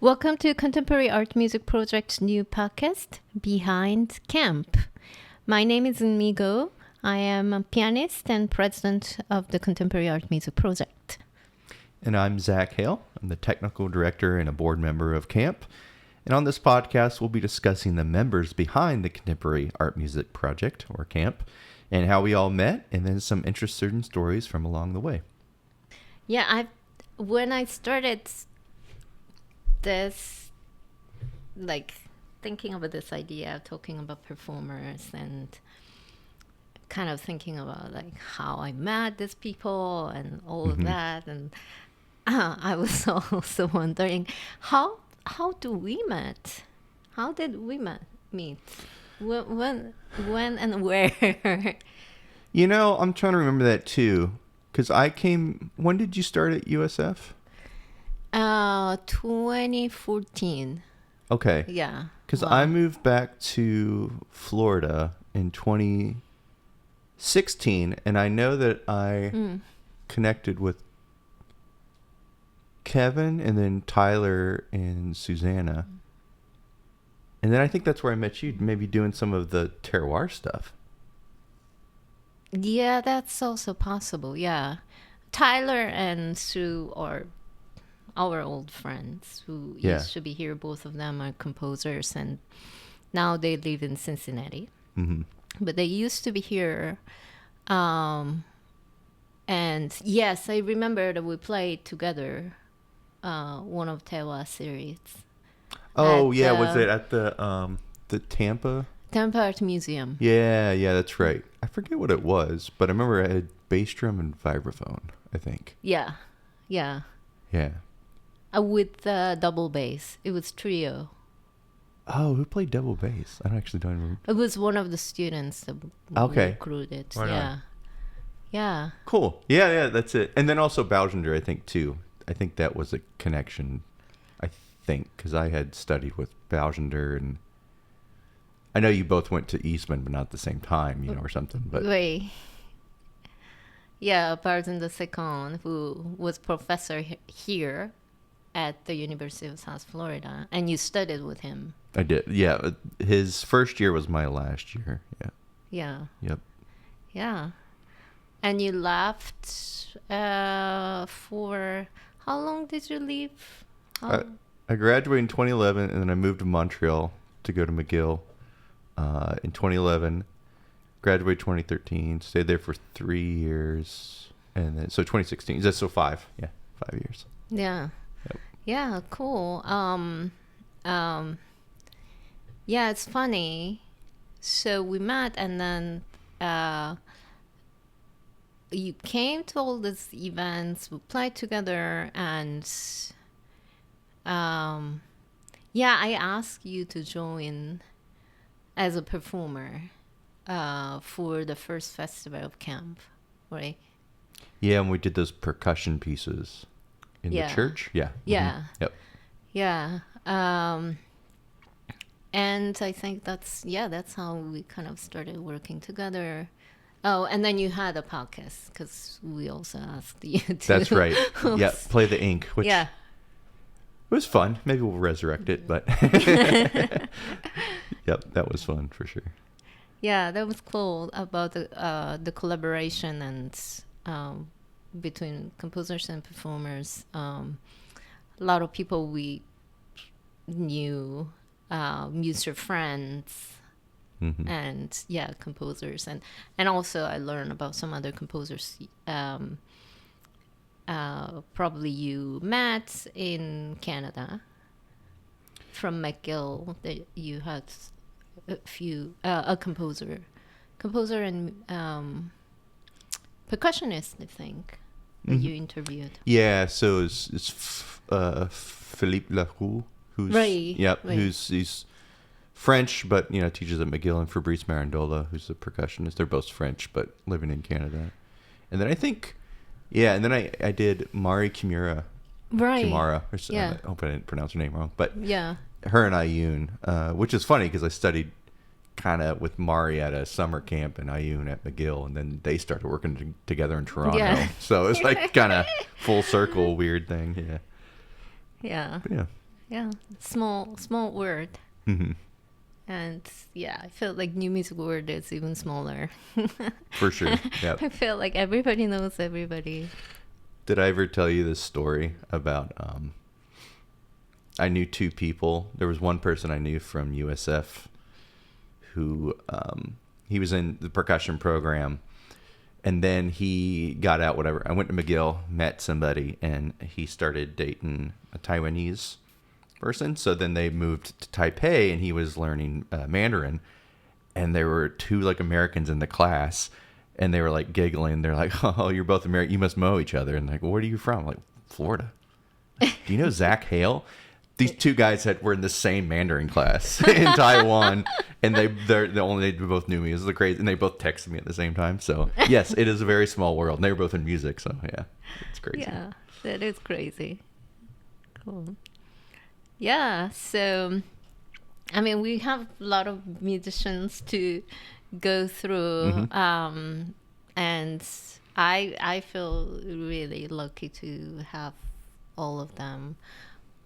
Welcome to Contemporary Art Music Project's new podcast, Behind Camp. My name is Eunmi Ko. I am a pianist and president of the Contemporary Art Music Project. And I'm Zach Hale. I'm the technical director and a board member of CAMP. And on this podcast, we'll be discussing the members behind the Contemporary Art Music Project, or CAMP, and how we all met, and then some interesting stories from along the way. Yeah, when I started this, thinking about this idea of talking about performers and kind of thinking about how I met these people and all of that, and I was also wondering how do we met? How did we meet? When and where? You know, I'm trying to remember that too, because when did you start at USF? 2014. Okay. Yeah. Because I moved back to Florida in 2016, and I know that I connected with Kevin and then Tyler and Susanna. And then I think that's where I met you, maybe doing some of the terroir stuff. Yeah, that's also possible. Yeah. Tyler and Sue are our old friends who used to be here. Both of them are composers, and now they live in Cincinnati. Mm-hmm. But they used to be here. And yes, I remember that we played together one of Talea series. Oh, yeah. Was it at the Tampa? Tampa Art Museum. Yeah, that's right. I forget what it was, but I remember I had bass drum and vibraphone, I think. Yeah. With double bass. It was trio. Oh, who played double bass? I don't remember. It was one of the students that recruited. Right. Yeah. Cool. Yeah, that's it. And then also Balgemusic, I think, too. I think that was a connection, because I had studied with Balgemusic, and I know you both went to Eastman, but not at the same time, or something. But Wait. Yeah, Bargemusic, who was professor here at the University of South Florida, and you studied with him. I did. Yeah, his first year was my last year. Yeah. Yep. Yeah. And you left for... How long did you leave? I graduated in 2011, and then I moved to Montreal to go to McGill in 2011. Graduated 2013. Stayed there for 3 years, and then 2016. That's 5. Yeah, 5 years. Yeah. Yep. Yeah. Cool. Yeah, it's funny. So we met, and then you came to all these events. We played together, and I asked you to join as a performer for the first festival of camp, right? Yeah, and we did those percussion pieces in the church. Yeah. Yeah. Mm-hmm. Yep. Yeah. And I think that's how we kind of started working together. Oh, and then you had a podcast, because we also asked you to. That's right. Yeah, Play the Ink, which it was fun. Maybe we'll resurrect it, but yep, that was fun for sure. Yeah, that was cool about the collaboration and between composers and performers. A lot of people we knew, mutual friends, and composers, and also I learned about some other composers. Probably you met in Canada from McGill. That you had a composer and percussionist, I think, that you interviewed. Yeah, so it's Philippe Laroux, who's he's French, but teaches at McGill, and Fabrice Marandola, who's a percussionist. They're both French, but living in Canada. And then I think, and then I did Mari Kimura. Right. Kimara. I hope I didn't pronounce her name wrong, but her and Iyun, which is funny because I studied kind of with Mari at a summer camp and Iyun at McGill, and then they started working together in Toronto. So it's like kind of full circle weird thing. Yeah. But Yeah. Small word. Mm-hmm. And yeah, I feel like new music world is even smaller. For sure. Yeah. I feel like everybody knows everybody. Did I ever tell you this story about I knew two people. There was one person I knew from USF who he was in the percussion program, and then he got out, whatever. I went to McGill, met somebody, and he started dating a Taiwanese person. So then they moved to Taipei, and he was learning Mandarin, and there were two like Americans in the class, and they were like giggling. They're like, "Oh, you're both American. You must know each other." And like, well, "Where are you from?" I'm like, "Florida." "Do you know Zach Hale?" These two guys were in the same Mandarin class in Taiwan, and they both knew me. It was crazy, and they both texted me at the same time. So yes, it is a very small world. And they were both in music, so yeah, it's crazy. Yeah, that is crazy. Cool. Yeah, so I mean, we have a lot of musicians to go through, and I feel really lucky to have all of them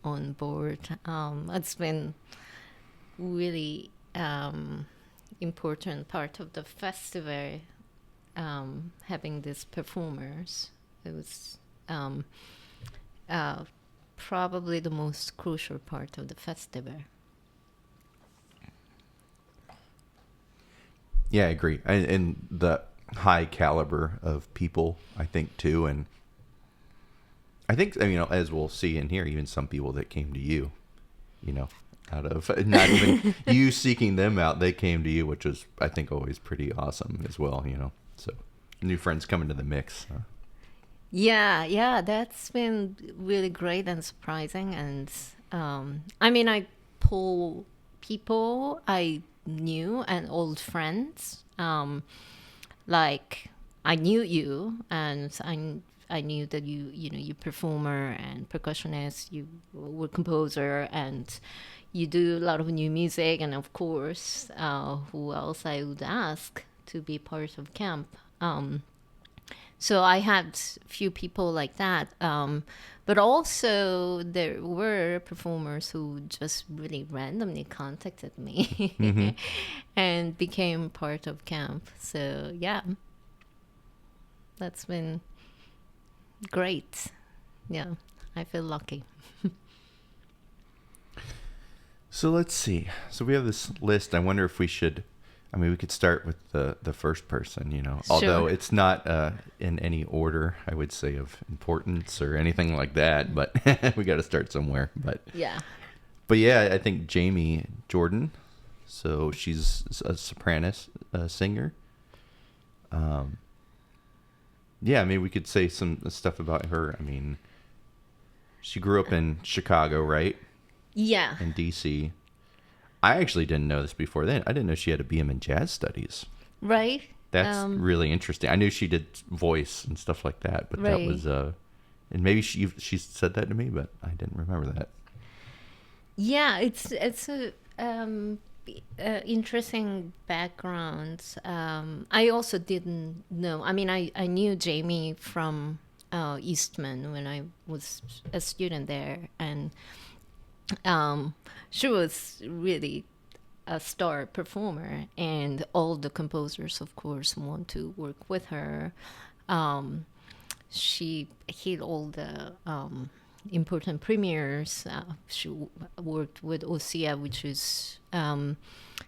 on board. It's been really important part of the festival, having these performers. It was probably the most crucial part of the festival. Yeah, I agree. And the high caliber of people, I think, too. And I think, as we'll see in here, even some people that came to you, out of not even you seeking them out, they came to you, which was, I think, always pretty awesome as well, So new friends coming to the mix. Yeah, that's been really great and surprising. And I pull people I knew and old friends. Like I knew you, and I knew that you performer and percussionist, you were composer, and you do a lot of new music. And of course, who else I would ask to be part of camp? So I had a few people like that. But also there were performers who just really randomly contacted me and became part of camp. So yeah, that's been great. Yeah, I feel lucky. So let's see. So we have this list. I wonder if we should, we could start with the first person, although Sure. it's not in any order, I would say, of importance or anything like that, but we got to start somewhere. But yeah, I think Jamie Jordan. So she's a sopranos singer. Yeah, we could say some stuff about her. She grew up in Chicago, right? yeah, In DC. I actually didn't know this before then. I didn't know she had a BM in jazz studies. right. That's really interesting. I knew she did voice and stuff like that, but that was and maybe she said that to me, but I didn't remember that. Yeah, it's a interesting background. I also didn't know. I knew Jamie from Eastman when I was a student there, and she was really a star performer, and all the composers, of course, want to work with her. She hit all the important premieres. She worked with OSIA, which is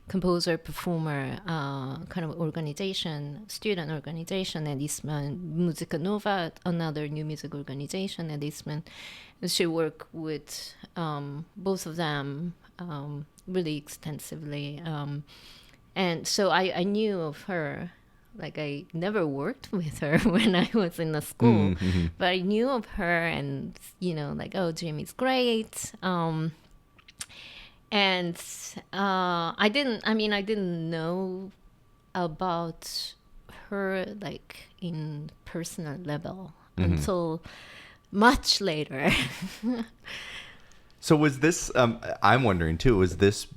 composer performer kind of organization, student organization at Eastman. Musica Nova, another new music organization at Eastman. And she worked with both of them really extensively. And so I knew of her. Like, I never worked with her when I was in the school, but I knew of her, and oh, Jamie's great. And I didn't know about her like in personal level until much later. So was this? I'm wondering too. Was this?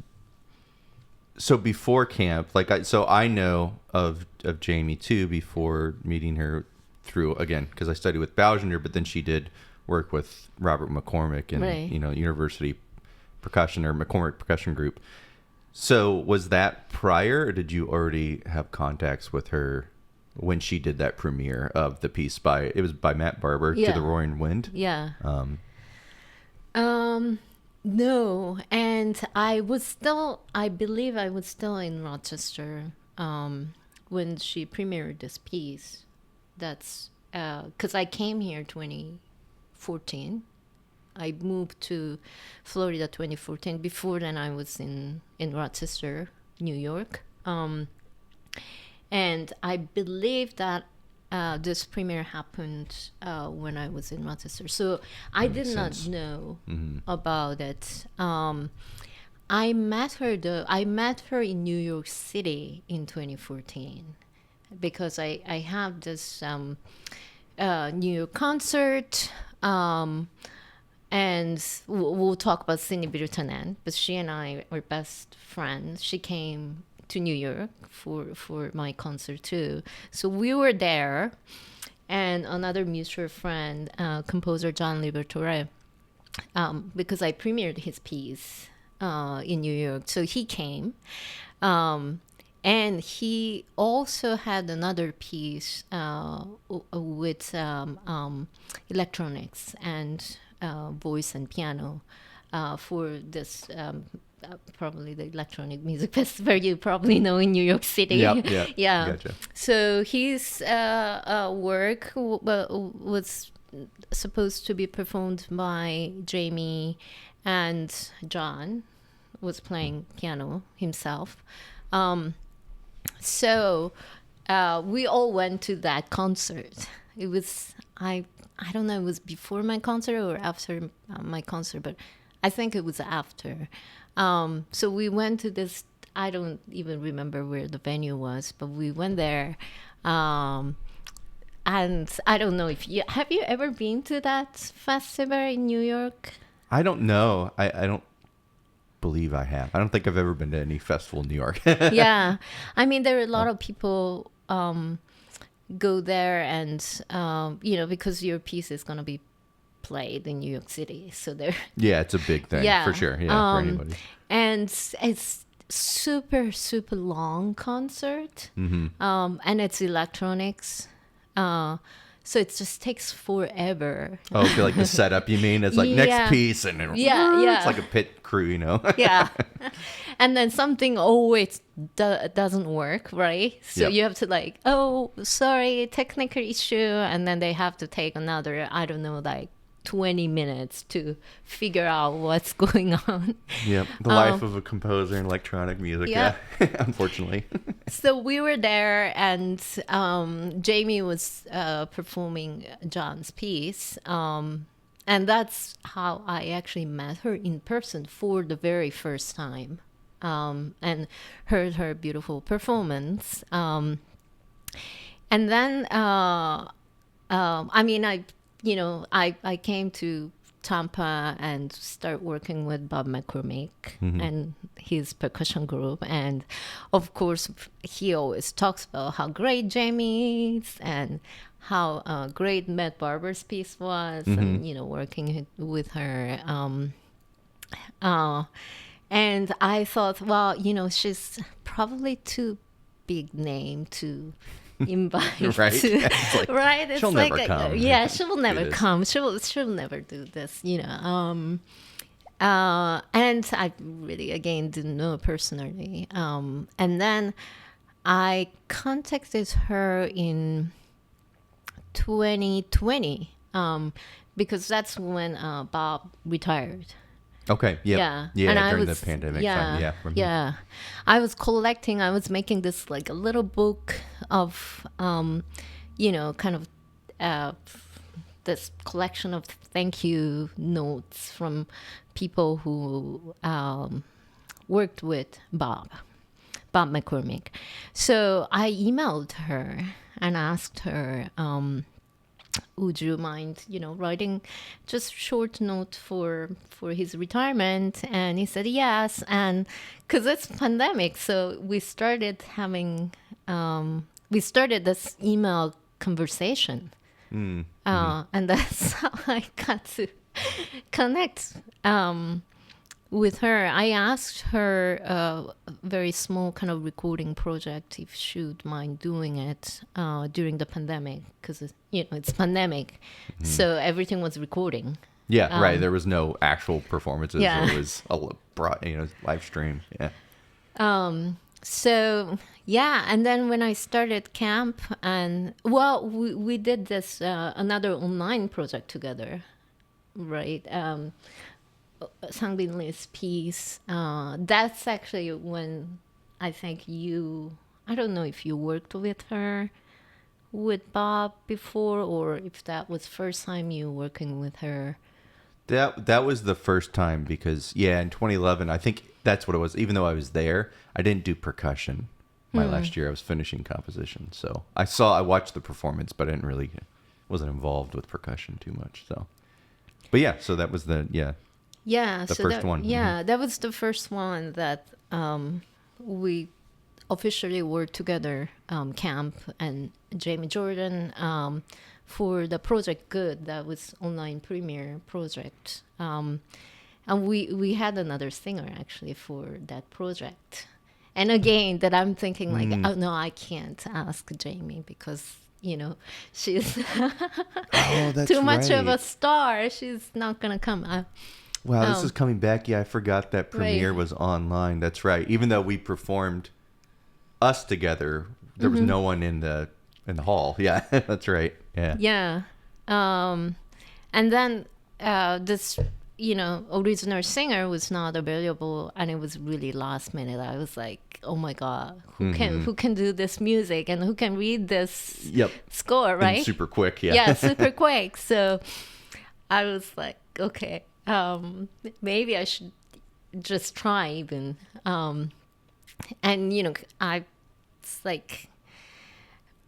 So before camp, I know of Jamie too before meeting her through, again, because I studied with Balgemusic, but then she did work with Robert McCormick and Right. University Percussion or McCormick Percussion Group. So was that prior, or did you already have contacts with her when she did that premiere of the piece by Matt Barber, To the Roaring Wind? Yeah. No, and I believe I was still in Rochester when she premiered this piece. That's because I came here 2014. I moved to Florida 2014. Before then, I was in Rochester, New York. And I believe that this premiere happened when I was in Rochester. So I did not know about it. I met her in New York City in 2014 because I have this New York concert. And we'll talk about Cindy Birutanen, but she and I were best friends. She came to New York for my concert too. So we were there, and another mutual friend, composer John Liberatore, because I premiered his piece in New York. So he came, and he also had another piece with electronics and voice and piano for this probably the electronic music festival you probably know in New York City. Yeah. Gotcha. So his work was supposed to be performed by Jamie, and John was playing piano himself. So we all went to that concert. It was I don't know, it was before my concert or after my concert, but I think it was after. So we went to this, I don't even remember where the venue was, but we went there. And I don't know have you ever been to that festival in New York? I don't know. I don't believe I have. I don't think I've ever been to any festival in New York. Yeah. I mean, there are a lot of people go there and, because your piece is going to be played in New York City. So there. Yeah, it's a big thing for sure. Yeah, for anybody. And it's super, super long concert. And it's electronics. So it just takes forever. Oh, okay, like the setup, you mean? It's like next piece, and then it's like a pit crew, Yeah. And then something always doesn't work, right? So you have to sorry, technical issue. And then they have to take another, 20 minutes to figure out what's going on. Yep, the life of a composer in electronic music, unfortunately. So we were there, and Jamie was performing John's piece. And that's how I actually met her in person for the very first time, and heard her beautiful performance. And then, I came to Tampa and start working with Bob McCormick and his percussion group. And of course, he always talks about how great Jamie is and how great Matt Barber's piece was, and, working with her. And I thought, well, she's probably too big name to invite right to, right, it's she'll never come. She will never come, she'll never do this, and I really again didn't know her personally, and then I contacted her in 2020 because that's when Bob retired. Okay. Yeah. And during the pandemic time. Yeah. I was making this like a little book of, kind of this collection of thank you notes from people who worked with Bob McCormick. So I emailed her and asked her, would you mind, writing just short note for his retirement? And he said yes. And because it's pandemic, so we started having this email conversation, and that's how I got to connect with her, I asked her a very small kind of recording project if she would mind doing it during the pandemic, because it's pandemic, so everything was recording. Yeah, right. There was no actual performances. Yeah. It was a live stream. Yeah. So yeah, and then when I started camp, and we did this another online project together, right? Sangbin Lee's piece. That's actually when I think I don't know if you worked with her, with Bob before, or if that was first time you working with her. That was the first time because, in 2011, I think that's what it was. Even though I was there, I didn't do percussion my last year. I was finishing composition. So I watched the performance, but I wasn't involved with percussion too much. So, but yeah, so that was the first one. Yeah, that was the first one that we officially were together, camp and Jamie Jordan, for the project Good. That was online premiere project. And we had another singer actually for that project. And again, that I'm thinking like, oh no, I can't ask Jamie because she's too much of a star. She's not gonna come. Wow, this is coming back. Yeah, I forgot that premiere was online. That's right. Even though we performed us together, there was no one in the hall. Yeah, that's right. Yeah. Yeah. And then this, original singer was not available, and it was really last minute. I was like, oh my God, who can do this music and who can read this score, right? And super quick, yeah. Yeah, super quick. So I was like, okay. Maybe I should just try even. And, it's like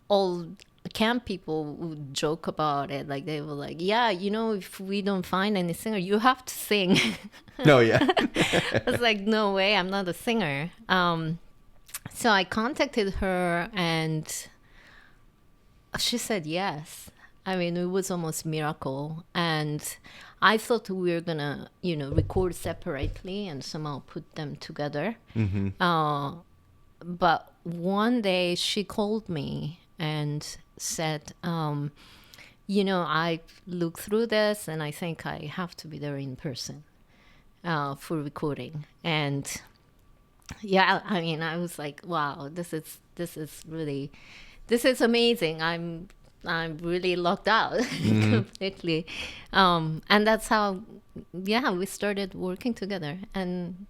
all camp people would joke about it. Like they were like, yeah, if we don't find any singer, you have to sing. No, yeah. I was like, no way, I'm not a singer. So I contacted her and she said yes. I mean, it was almost miracle. And I thought we were going to, record separately and somehow put them together. But one day she called me and said, I looked through this and I think I have to be there in person for recording. And yeah, I mean, I was like, wow, this is amazing. I'm really locked out completely. And that's how, we started working together. And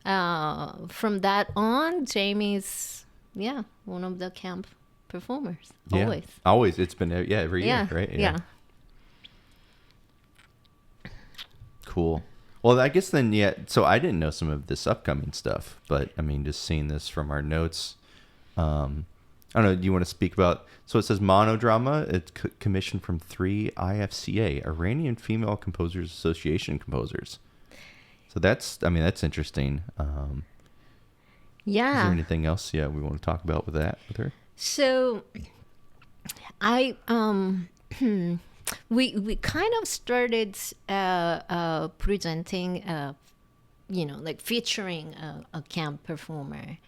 from that on, Jamie's, one of the camp performers. Always. Always. It's been, every year, right? Yeah. Cool. Well, I guess then, so I didn't know some of this upcoming stuff, but I mean, just seeing this from our notes, I don't know, do you want to speak about, so it says monodrama, it's commissioned from 3 IFCA, Iranian Female Composers Association composers. So that's interesting. Is there anything else, we want to talk about with her? So I, we kind of started presenting, like featuring a camp performer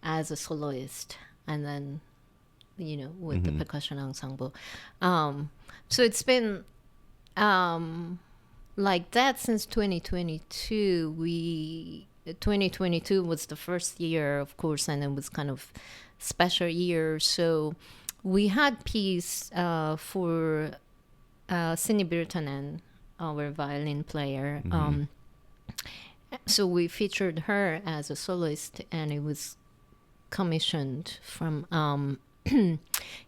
as a soloist, and then with the percussion ensemble. So it's been like that since 2022. 2022 was the first year, of course, and it was kind of special year. So we had piece for Cindy Birtanen, our violin player. So we featured her as a soloist, and it was commissioned from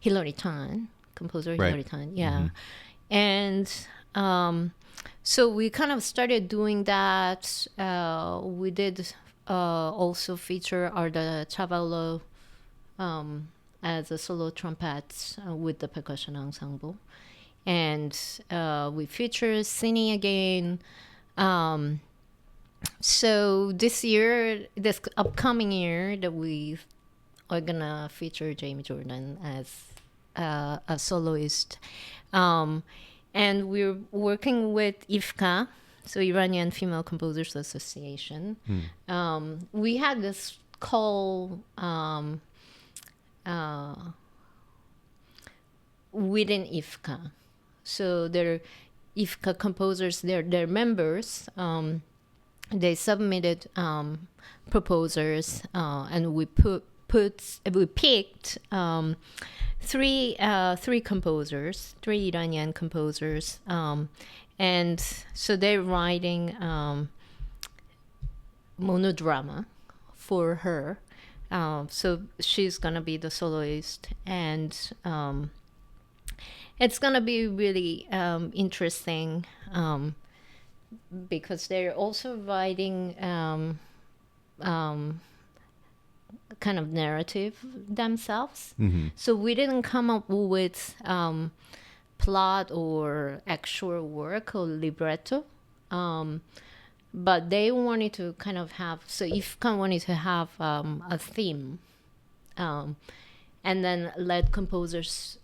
Hilary Tan, composer Hilary Tan. Yeah. And so we kind of started doing that. We did also feature Arda Chavallo as a solo trumpet with the percussion ensemble. And we featured Cine again. So this upcoming year, that we are gonna feature Jamie Jordan as a soloist. And we're working with Ithaca, so Iranian Female Composers Association. We had this call within IFCA. So their IFCA composers, their members, they submitted proposals, and we picked three composers, three Iranian composers, and so they're writing monodrama for her. So she's gonna be the soloist, and it's gonna be really interesting because they're also writing kind of narrative themselves. So we didn't come up with plot or actual work or libretto, but they wanted to kind of have, so IFCA wanted to have a theme, and then let composers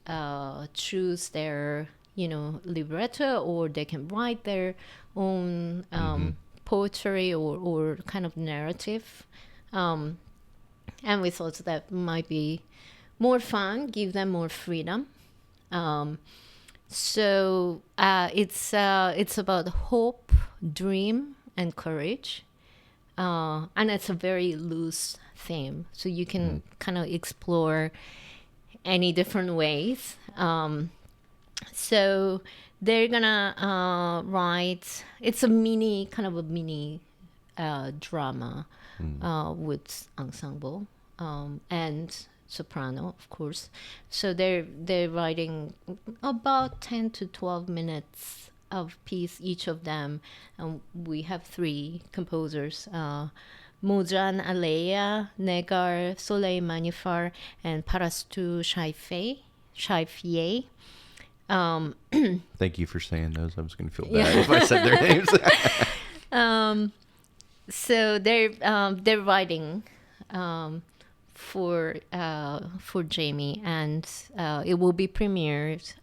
choose their libretto, or they can write their own poetry or kind of narrative. And we thought that might be more fun, give them more freedom. So it's about hope, dream, and courage. And it's a very loose theme. So you can kind of explore any different ways. So they're gonna write, it's a mini drama with ensemble and soprano, of course. So they're writing about 10 to 12 minutes of piece, each of them. And we have three composers, Mojan Alia, Negar Soleil Manifar, and Parastu Shaifieh. Thank you for saying those. I was going to feel bad if I said their names. So they're writing for Jamie, and it will be premiered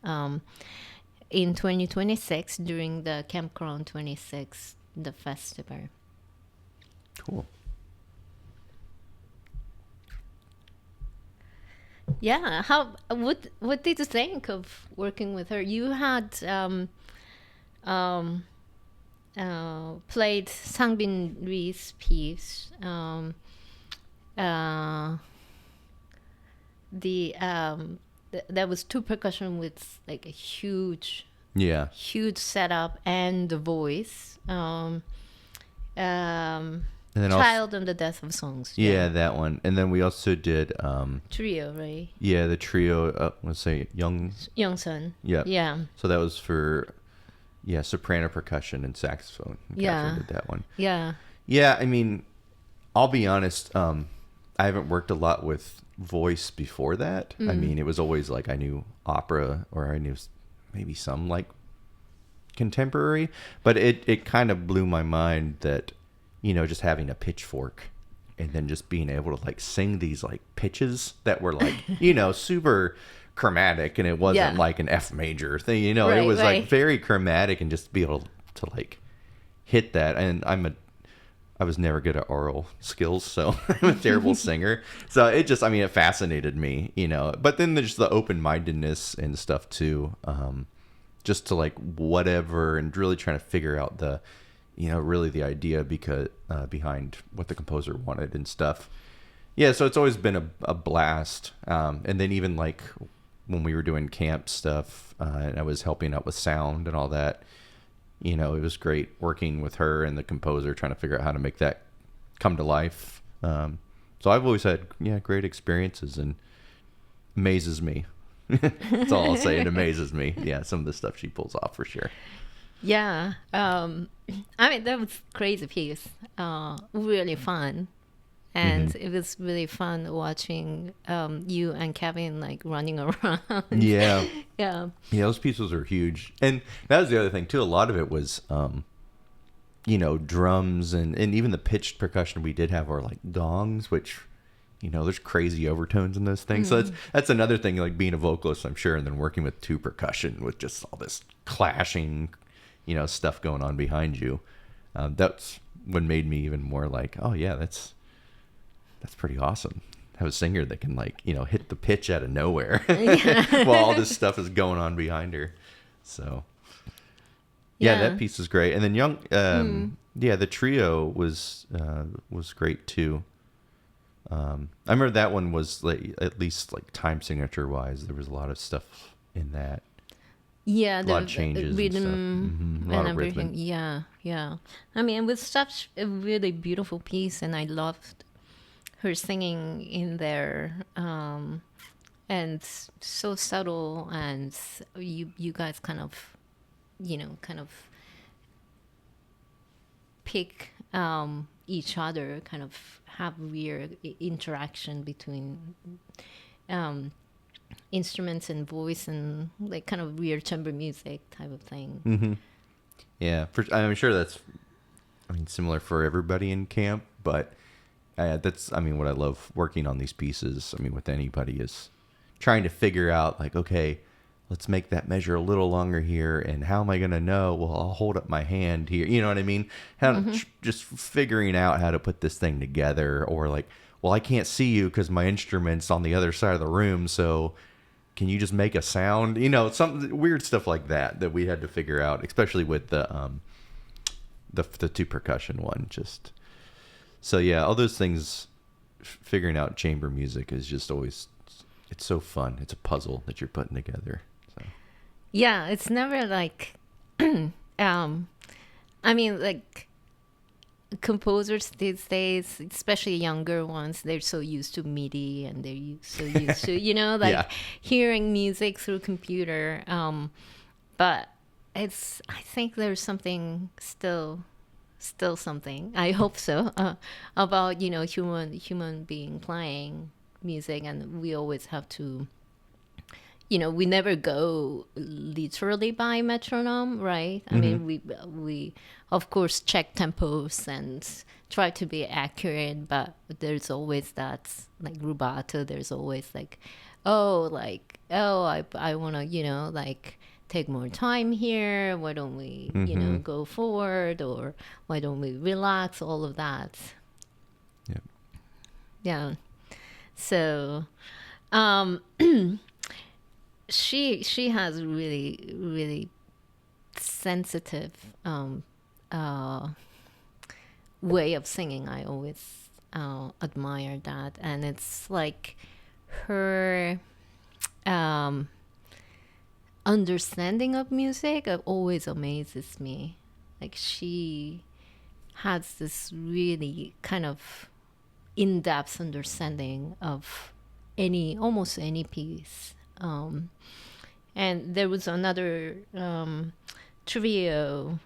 in 2026 during the Camp Crown 26, the festival. Cool. Yeah. What did you think of working with her? You had played Sang-bin Rhee's piece. There was two percussion with like a huge setup and the voice. And then Child and the Death of Songs. Yeah, that one. And then we also did trio, right? Yeah, the trio. Let's say Youngsun. Yeah. Yeah. So that was for soprano, percussion, and saxophone. Yeah. Did that one. Yeah. Yeah, I mean, I'll be honest. I haven't worked a lot with voice before that. I mean, it was always like I knew opera, or I knew maybe some like contemporary, but it kind of blew my mind that, just having a pitchfork and then just being able to like sing these like pitches that were like, super chromatic, and it wasn't like an F major thing, it was like very chromatic, and just be able to like hit that. And I was never good at oral skills, so I'm a terrible singer. So it fascinated me, but then there's the open-mindedness and stuff too. Just to like whatever, and really trying to figure out the, really the idea behind what the composer wanted and stuff. Yeah, so it's always been a blast. And then even like when we were doing camp stuff, and I was helping out with sound and all that, it was great working with her and the composer, trying to figure out how to make that come to life. So I've always had great experiences, and amazes me. That's all I'll say. It amazes me. Yeah, some of the stuff she pulls off for sure. Yeah. I mean, that was crazy piece. Really fun. And it was really fun watching you and Kevin like running around. Yeah. Yeah. Yeah, those pieces are huge. And that was the other thing too. A lot of it was drums and even the pitched percussion we did have were like gongs, which there's crazy overtones in those things. So that's another thing, like being a vocalist, I'm sure, and then working with two percussion with just all this clashing, stuff going on behind you. That's what made me even more like, oh yeah, that's pretty awesome. Have a singer that can hit the pitch out of nowhere while all this stuff is going on behind her. So yeah, that piece is great. And then the trio was great too. I remember that one was at least time signature wise, there was a lot of stuff in that. Yeah, a lot of changes rhythm and everything. Yeah. I mean, it was such a really beautiful piece, and I loved her singing in there, and so subtle, and you guys kind of pick each other, kind of have weird interaction between instruments and voice, and kind of weird chamber music type of thing. Mm-hmm. Yeah, I'm sure that's similar for everybody in camp, but that's what I love working on these pieces. With anybody is trying to figure out okay, let's make that measure a little longer here, and how am I going to know? Well, I'll hold up my hand here. You know what I mean? Just figuring out how to put this thing together, or well, I can't see you because my instrument's on the other side of the room, so can you just make a sound? Some weird stuff like that we had to figure out, especially with the two percussion one. Just so yeah, all those things. Figuring out chamber music is just always, it's so fun. It's a puzzle that you're putting together. So. Yeah, it's never composers these days, especially younger ones, they're so used to MIDI, and they're so used to hearing music through computer. But I think there's something still something, I hope so, about human being playing music, and we always have to. We never go literally by metronome, right? I mean, we of course check tempos and try to be accurate, but there's always that rubato. There's always I want to take more time here. Why don't we go forward, or why don't we relax? All of that. Yeah. So. She has really, really sensitive way of singing. I always admire that, and it's her understanding of music always amazes me. She has this really kind of in-depth understanding of almost any piece. And there was another trio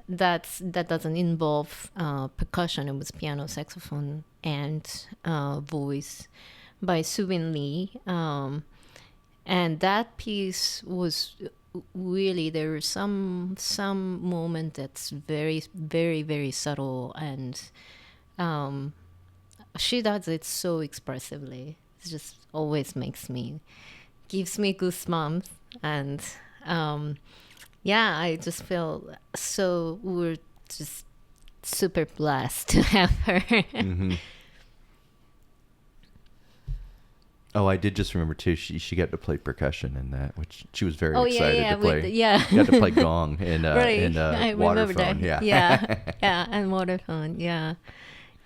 that doesn't involve percussion. It was piano, saxophone, and voice by Subin Lee. And that piece was really, there was some moment that's very, very, very subtle, and she does it so expressively. It just always gives me goosebumps, and I just feel we're just super blessed to have her. Mm-hmm. Oh, I did just remember too. She got to play percussion in that, which she was very excited to play. Got to play gong and right. waterphone. And waterphone.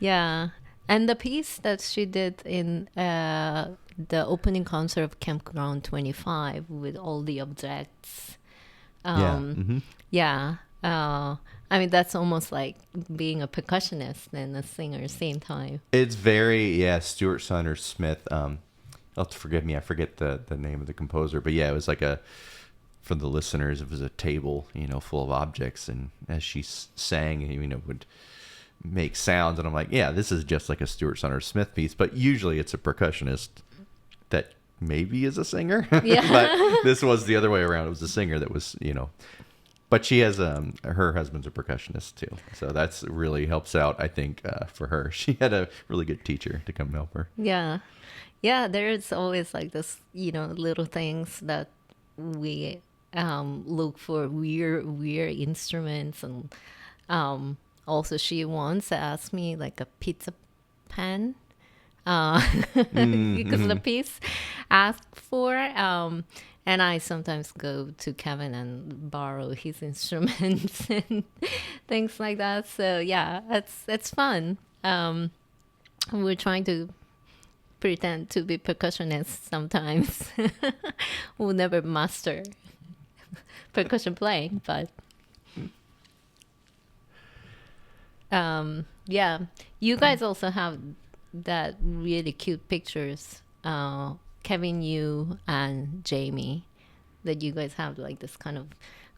Yeah. And the piece that she did in the opening concert of Campground 25 with all the objects. I mean, that's almost like being a percussionist and a singer at the same time. It's very, Stuart Saunders Smith. I'll have to forgive me. I forget the name of the composer. But yeah, it was for the listeners, it was a table, full of objects. And as she sang, would make sounds. And I'm like, yeah, this is just like a Stuart Saunders Smith piece. But usually it's a percussionist that maybe is a singer. Yeah. But this was the other way around. It was a singer that was, But she has her husband's a percussionist too, so that's really helps out. I think for her, she had a really good teacher to come help her. Yeah. There is always like this, little things that we look for weird instruments. And also she once asked me like a pizza pan because the piece asked for. And I sometimes go to Kevin and borrow his instruments and things like that. So yeah, it's fun. We're trying to pretend to be percussionists sometimes. We'll never master percussion playing, but yeah, you guys also have that really cute pictures. Kevin, you and Jamie, that you guys have like this kind of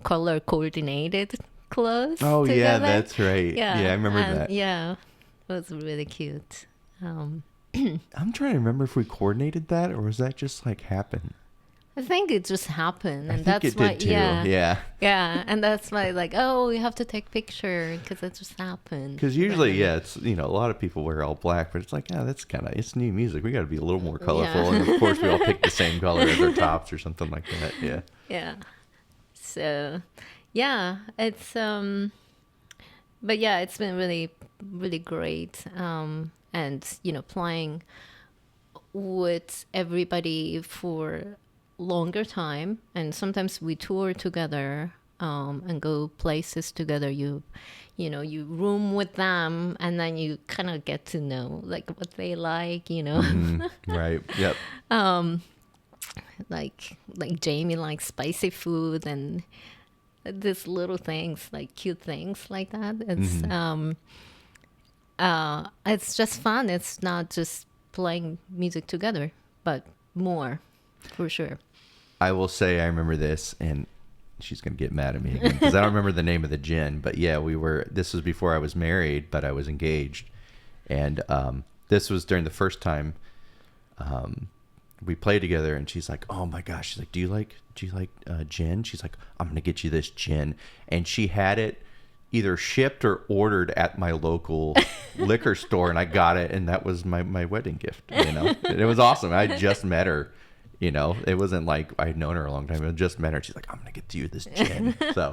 color coordinated clothes. Oh together. Yeah, that's right. Yeah, I remember that. Yeah, it was really cute. I'm trying to remember if we coordinated that or was that just like happen? I think it just happened, and I think that's it why. did too. Yeah, and that's why like, oh, we have to take picture because it just happened. because usually, it's a lot of people wear all black, but it's like, that's kind of it's new music. We got to be a little more colorful, and of course, we all pick the same color as our tops or something like that. Yeah. Yeah. So, yeah, it's but yeah, it's been really, really great. And playing with everybody for longer time, and sometimes we tour together and go places together. You room with them, and then you kind of get to know like what they like. Right. Yep. Like Jamie likes spicy food and these little things, like cute things like that. It's just fun. It's not just playing music together, but more, for sure. I will say I remember this, and she's going to get mad at me again because I don't remember the name of the gin, but yeah, this was before I was married, but I was engaged. And this was during the first time we played together, and she's like, oh my gosh, she's like, do you like gin? She's like, I'm going to get you this gin. And she had it either shipped or ordered at my local liquor store, and I got it, and that was my wedding gift. And it was awesome. I just met her. It wasn't like I'd known her a long time. I just met her. She's like, I'm gonna get you this gin. So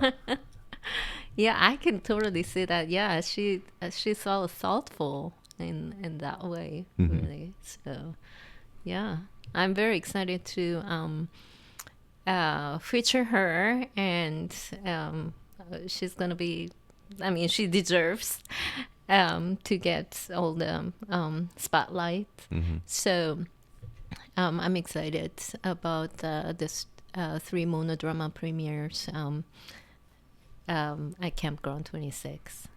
yeah, I can totally see that. Yeah, she's so thoughtful in that way, really. So yeah, I'm very excited to feature her, and she's gonna be. I mean, she deserves to get all the spotlight. So I'm excited about this 3 monodrama premieres at Campground 26.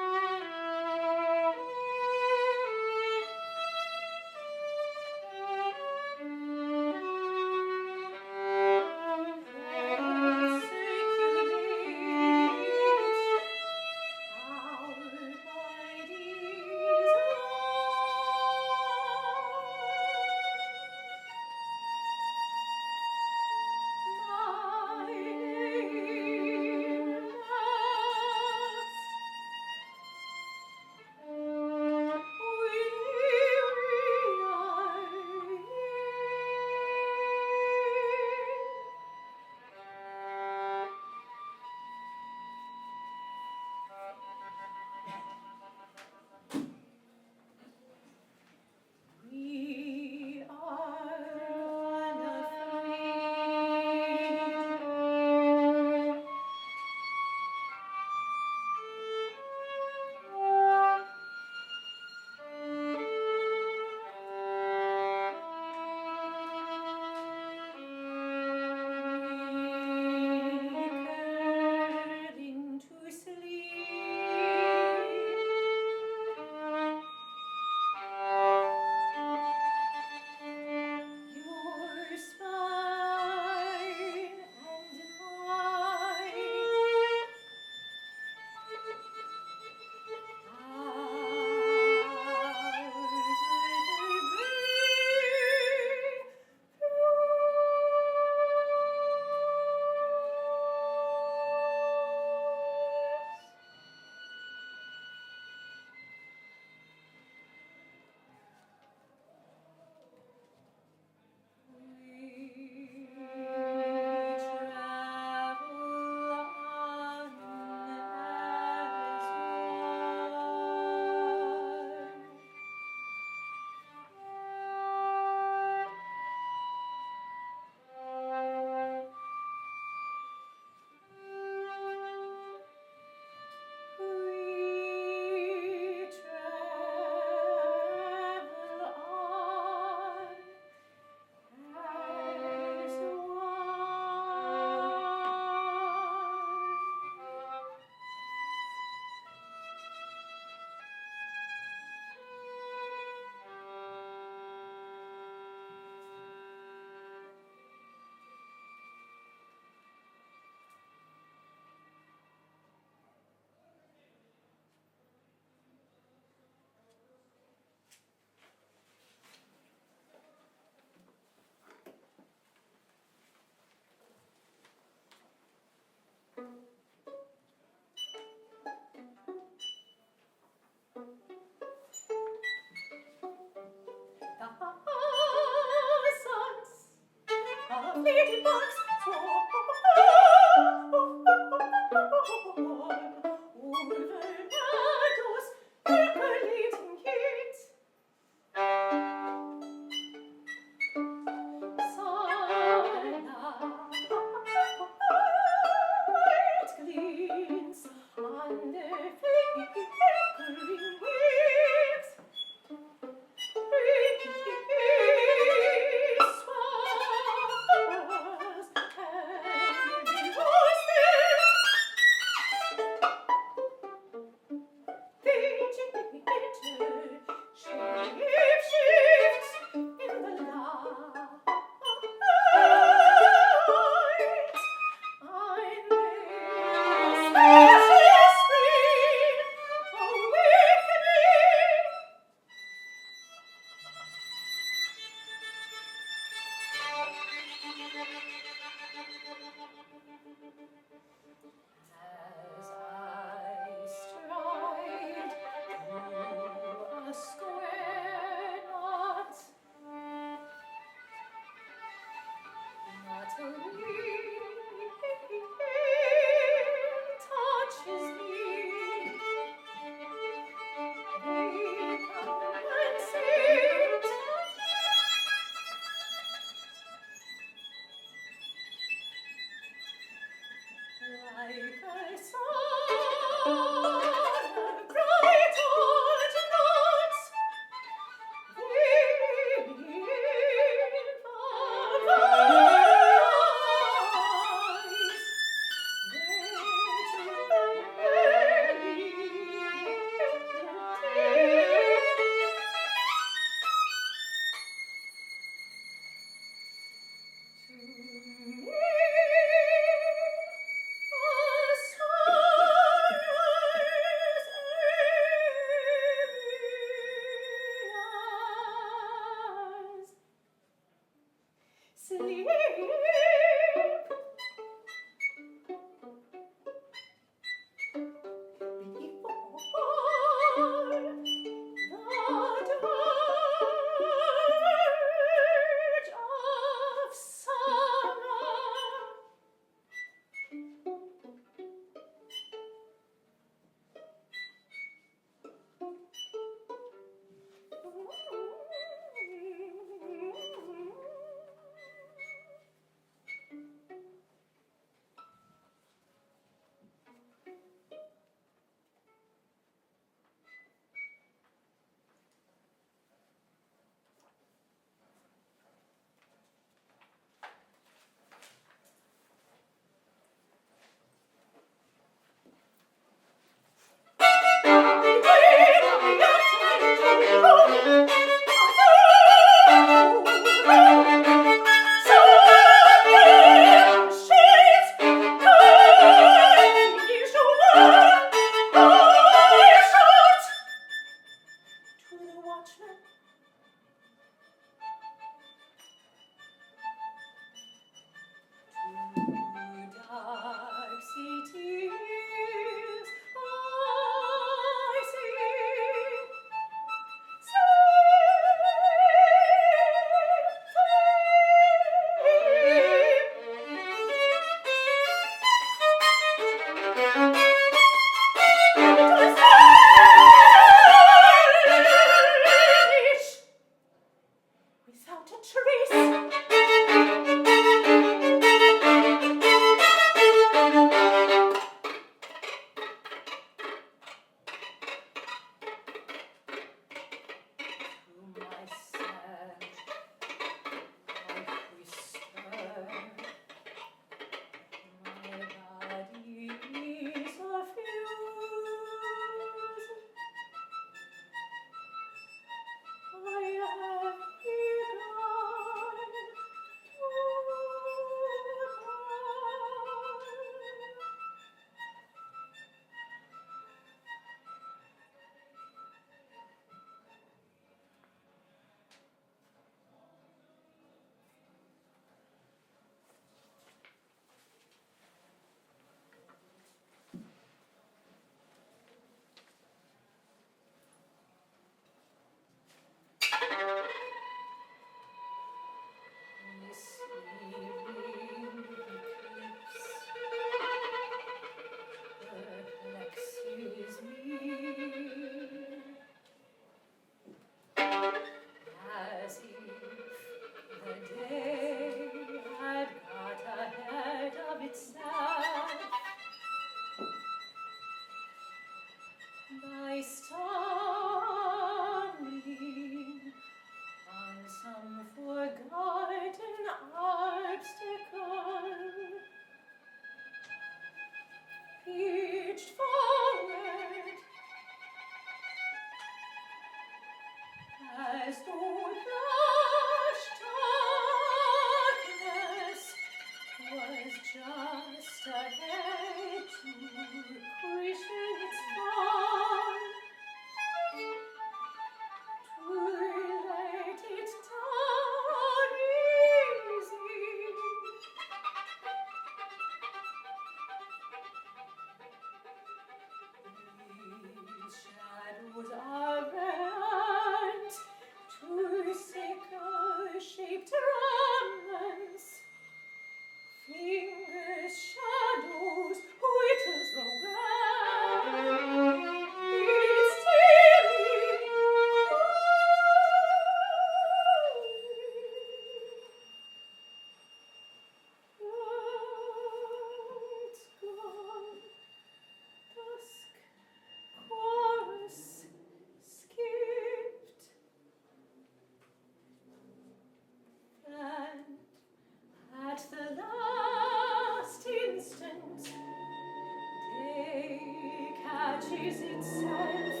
touches itself